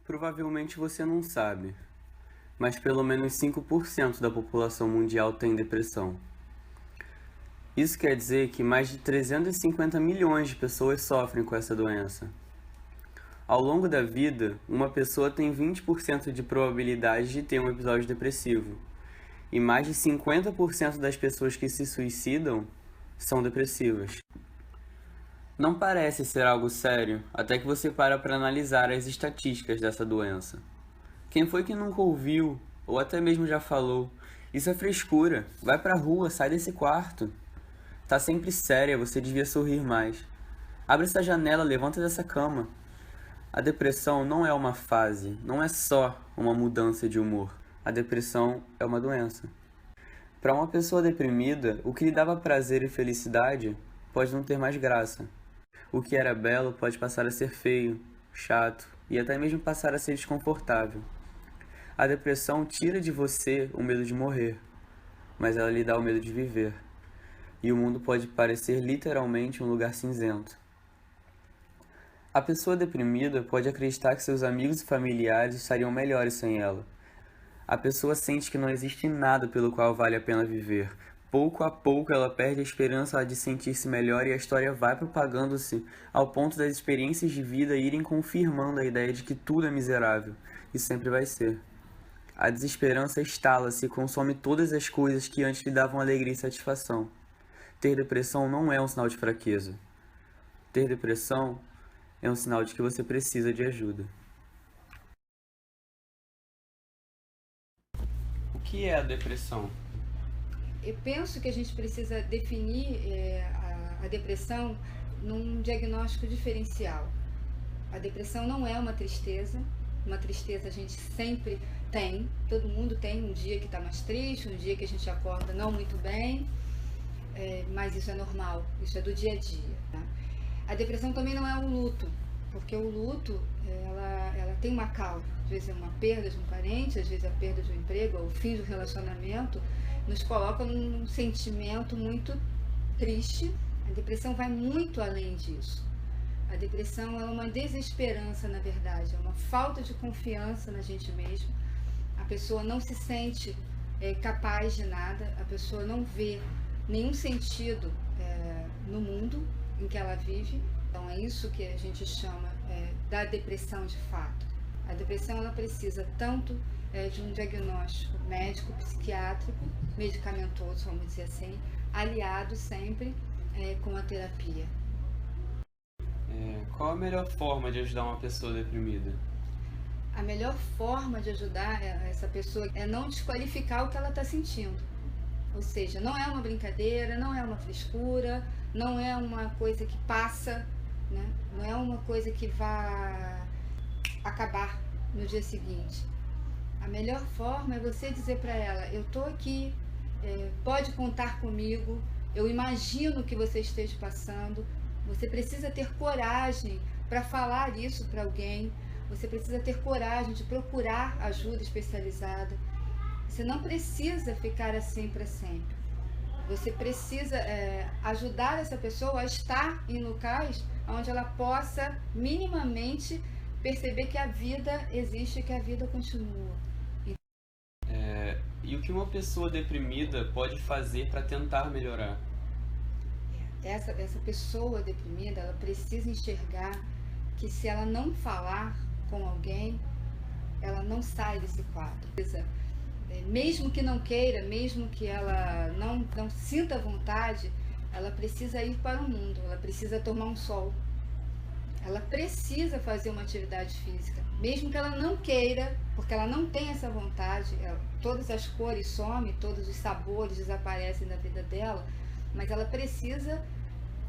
Provavelmente você não sabe, mas pelo menos 5% da população mundial tem depressão. Isso quer dizer que mais de 350 milhões de pessoas sofrem com essa doença. Ao longo da vida, uma pessoa tem 20% de probabilidade de ter um episódio depressivo, e mais de 50% das pessoas que se suicidam são depressivas. Não parece ser algo sério até que você para analisar as estatísticas dessa doença. Quem foi que nunca ouviu, ou até mesmo já falou, isso é frescura, vai pra rua, sai desse quarto. Tá sempre séria, você devia sorrir mais. Abre essa janela, levanta dessa cama. A depressão não é uma fase, não é só uma mudança de humor. A depressão é uma doença. Para uma pessoa deprimida, o que lhe dava prazer e felicidade pode não ter mais graça. O que era belo pode passar a ser feio, chato e até mesmo passar a ser desconfortável. A depressão tira de você o medo de morrer, mas ela lhe dá o medo de viver. E o mundo pode parecer literalmente um lugar cinzento. A pessoa deprimida pode acreditar que seus amigos e familiares estariam melhores sem ela. A pessoa sente que não existe nada pelo qual vale a pena viver. Pouco a pouco ela perde a esperança de sentir-se melhor e a história vai propagando-se ao ponto das experiências de vida irem confirmando a ideia de que tudo é miserável. E sempre vai ser. A desesperança estala-se e consome todas as coisas que antes lhe davam alegria e satisfação. Ter depressão não é um sinal de fraqueza. Ter depressão é um sinal de que você precisa de ajuda. O que é a depressão? Eu penso que a gente precisa definir a depressão num diagnóstico diferencial. A depressão não é uma tristeza a gente sempre tem, todo mundo tem um dia que está mais triste, um dia que a gente acorda não muito bem, mas isso é normal, isso é do dia a dia. Tá? A depressão também não é um luto, porque o luto ela tem uma causa, às vezes é uma perda de um parente, às vezes é a perda de um emprego, ou o fim do relacionamento, nos coloca num sentimento muito triste. A depressão vai muito além disso. A depressão é uma desesperança, na verdade, é uma falta de confiança na gente mesmo. A pessoa não se sente capaz de nada, a pessoa não vê nenhum sentido no mundo em que ela vive. Então é isso que a gente chama da depressão de fato. A depressão ela precisa tanto de um diagnóstico médico, psiquiátrico, medicamentoso, vamos dizer assim, aliado sempre com a terapia. Qual a melhor forma de ajudar uma pessoa deprimida? A melhor forma de ajudar essa pessoa é não desqualificar o que ela está sentindo. Ou seja, não é uma brincadeira, não é uma frescura, não é uma coisa que passa, né? Não é uma coisa que vai acabar no dia seguinte. A melhor forma é você dizer para ela: eu estou aqui, pode contar comigo, eu imagino que você esteja passando. Você precisa ter coragem para falar isso para alguém, você precisa ter coragem de procurar ajuda especializada. Você não precisa ficar assim para sempre. Você precisa ajudar essa pessoa a estar em locais onde ela possa minimamente perceber que a vida existe, que a vida continua. E o que uma pessoa deprimida pode fazer para tentar melhorar? Essa pessoa deprimida, ela precisa enxergar que se ela não falar com alguém, ela não sai desse quadro. Mesmo que não queira, mesmo que ela não sinta vontade, ela precisa ir para o mundo, ela precisa tomar um sol, ela precisa fazer uma atividade física, mesmo que ela não queira, porque ela não tem essa vontade, todas as cores somem, todos os sabores desaparecem da vida dela, mas ela precisa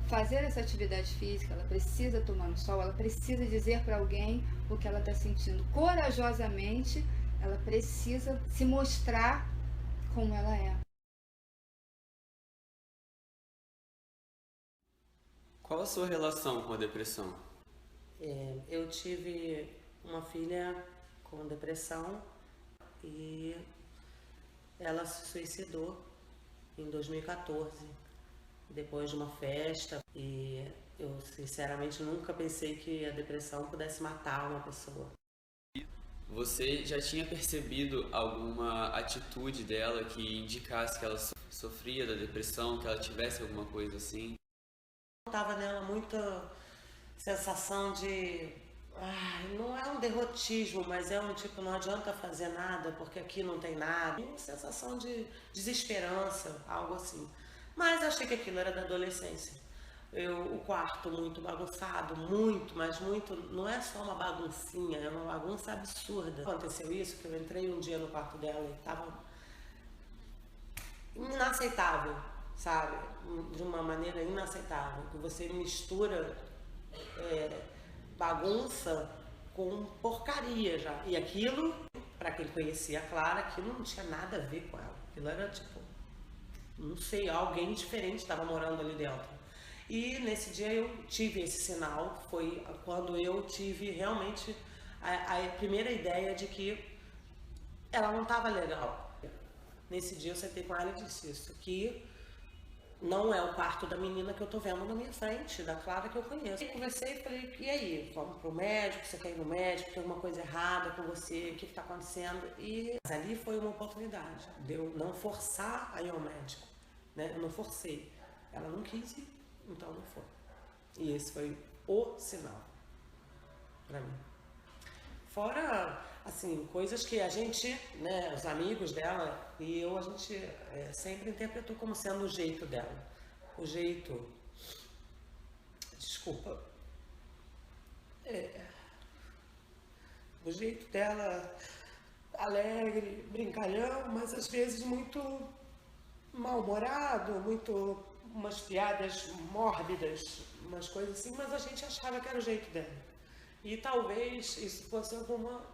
fazer essa atividade física, ela precisa tomar um sol, ela precisa dizer para alguém o que ela está sentindo corajosamente, ela precisa se mostrar como ela é. Qual a sua relação com a depressão? Eu tive uma filha com depressão e ela se suicidou em 2014, depois de uma festa. E eu sinceramente nunca pensei que a depressão pudesse matar uma pessoa. Você já tinha percebido alguma atitude dela que indicasse que ela sofria da depressão, que ela tivesse alguma coisa assim? Tava nela muita sensação de, não é um derrotismo, mas é um tipo, não adianta fazer nada porque aqui não tem nada. Uma sensação de desesperança, algo assim. Mas achei que aquilo era da adolescência. O quarto muito bagunçado, muito, mas muito, não é só uma baguncinha, é uma bagunça absurda. Aconteceu isso, que eu entrei um dia no quarto dela e tava inaceitável, sabe? De uma maneira inaceitável, que você mistura bagunça com porcaria já. E aquilo, para quem conhecia a Clara, aquilo não tinha nada a ver com ela. Aquilo era tipo, não sei, alguém diferente estava morando ali dentro. E nesse dia eu tive esse sinal, foi quando eu tive realmente a primeira ideia de que ela não estava legal. Nesse dia eu sentei com ela e disse isso, que não é o quarto da menina que eu tô vendo na minha frente, da Clara que eu conheço. Eu conversei e falei, e aí, vamos pro médico, você quer ir no médico, tem alguma coisa errada com você, o que tá acontecendo? E ali foi uma oportunidade de eu não forçar a ir ao médico, né? Eu não forcei. Ela não quis ir, então não foi. E esse foi o sinal pra mim. Fora, assim, coisas que a gente, né, os amigos dela e eu, a gente sempre interpretou como sendo o jeito dela. O jeito, desculpa, o jeito dela alegre, brincalhão, mas às vezes muito mal-humorado, muito umas piadas mórbidas, umas coisas assim, mas a gente achava que era o jeito dela. E talvez isso fosse alguma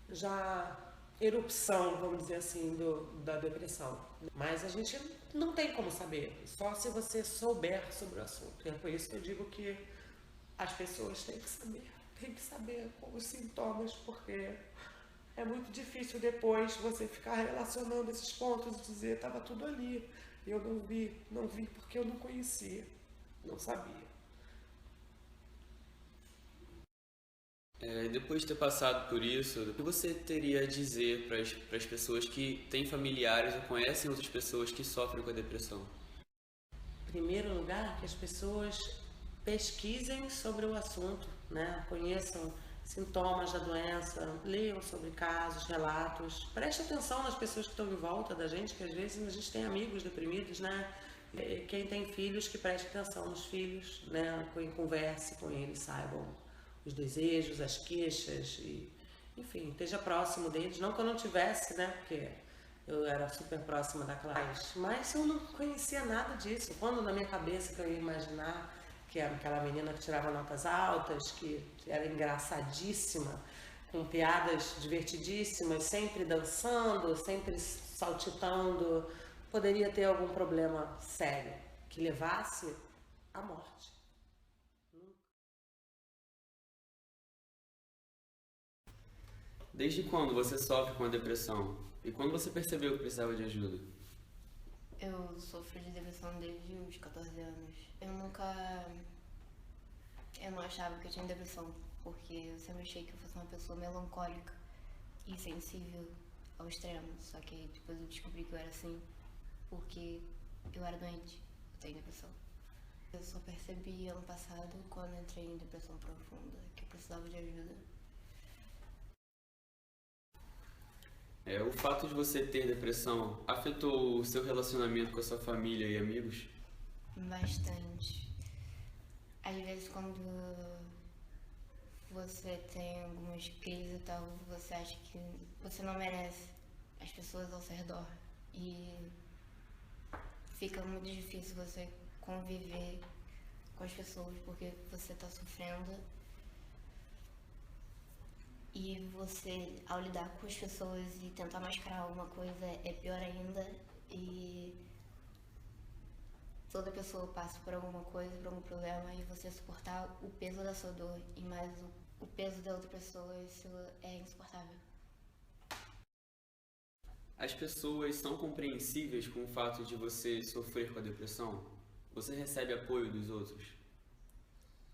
já erupção, vamos dizer assim, da depressão. Mas a gente não tem como saber, só se você souber sobre o assunto. E é por isso que eu digo que as pessoas têm que saber os sintomas, porque é muito difícil depois você ficar relacionando esses pontos e dizer, estava tudo ali, eu não vi porque eu não conhecia, não sabia. Depois de ter passado por isso, o que você teria a dizer para as pessoas que têm familiares ou conhecem outras pessoas que sofrem com a depressão? Em primeiro lugar, que as pessoas pesquisem sobre o assunto, né? Conheçam sintomas da doença, leiam sobre casos, relatos, preste atenção nas pessoas que estão em volta da gente, que às vezes a gente tem amigos deprimidos, né? Quem tem filhos, que preste atenção nos filhos, né? Converse com eles, saibam os desejos, as queixas, e, enfim, esteja próximo deles. Não que eu não tivesse, né? Porque eu era super próxima da classe, mas eu não conhecia nada disso. Quando na minha cabeça que eu ia imaginar que era aquela menina que tirava notas altas, que era engraçadíssima, com piadas divertidíssimas, sempre dançando, sempre saltitando, poderia ter algum problema sério que levasse à morte. Desde quando você sofre com a depressão? E quando você percebeu que precisava de ajuda? Eu sofro de depressão desde os 14 anos. Eu não achava que eu tinha depressão, porque eu sempre achei que eu fosse uma pessoa melancólica e sensível ao extremo. Só que depois eu descobri que eu era assim, porque eu era doente, eu tenho depressão. Eu só percebi ano passado, quando entrei em depressão profunda, que eu precisava de ajuda. O fato de você ter depressão afetou o seu relacionamento com a sua família e amigos? Bastante. Às vezes quando você tem algumas crises e tal, você acha que você não merece as pessoas ao seu redor. E fica muito difícil você conviver com as pessoas porque você tá sofrendo. E você, ao lidar com as pessoas e tentar mascarar alguma coisa, é pior ainda. E toda pessoa passa por alguma coisa, por algum problema, e você suportar o peso da sua dor e mais o peso da outra pessoa, isso é insuportável. As pessoas são compreensíveis com o fato de você sofrer com a depressão? Você recebe apoio dos outros?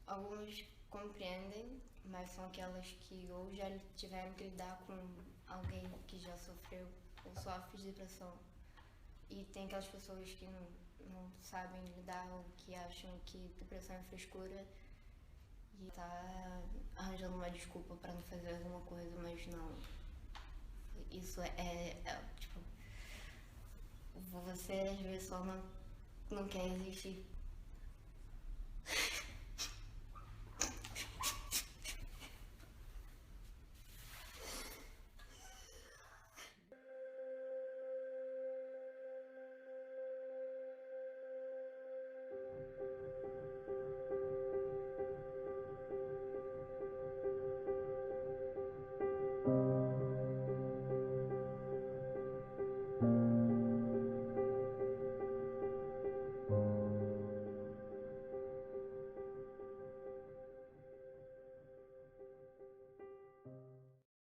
Algumas compreendem, mas são aquelas que ou já tiveram que lidar com alguém que já sofreu ou sofre de depressão. E tem aquelas pessoas que não sabem lidar ou que acham que depressão é frescura e tá arranjando uma desculpa pra não fazer alguma coisa, mas não. Isso tipo, você às vezes só não quer existir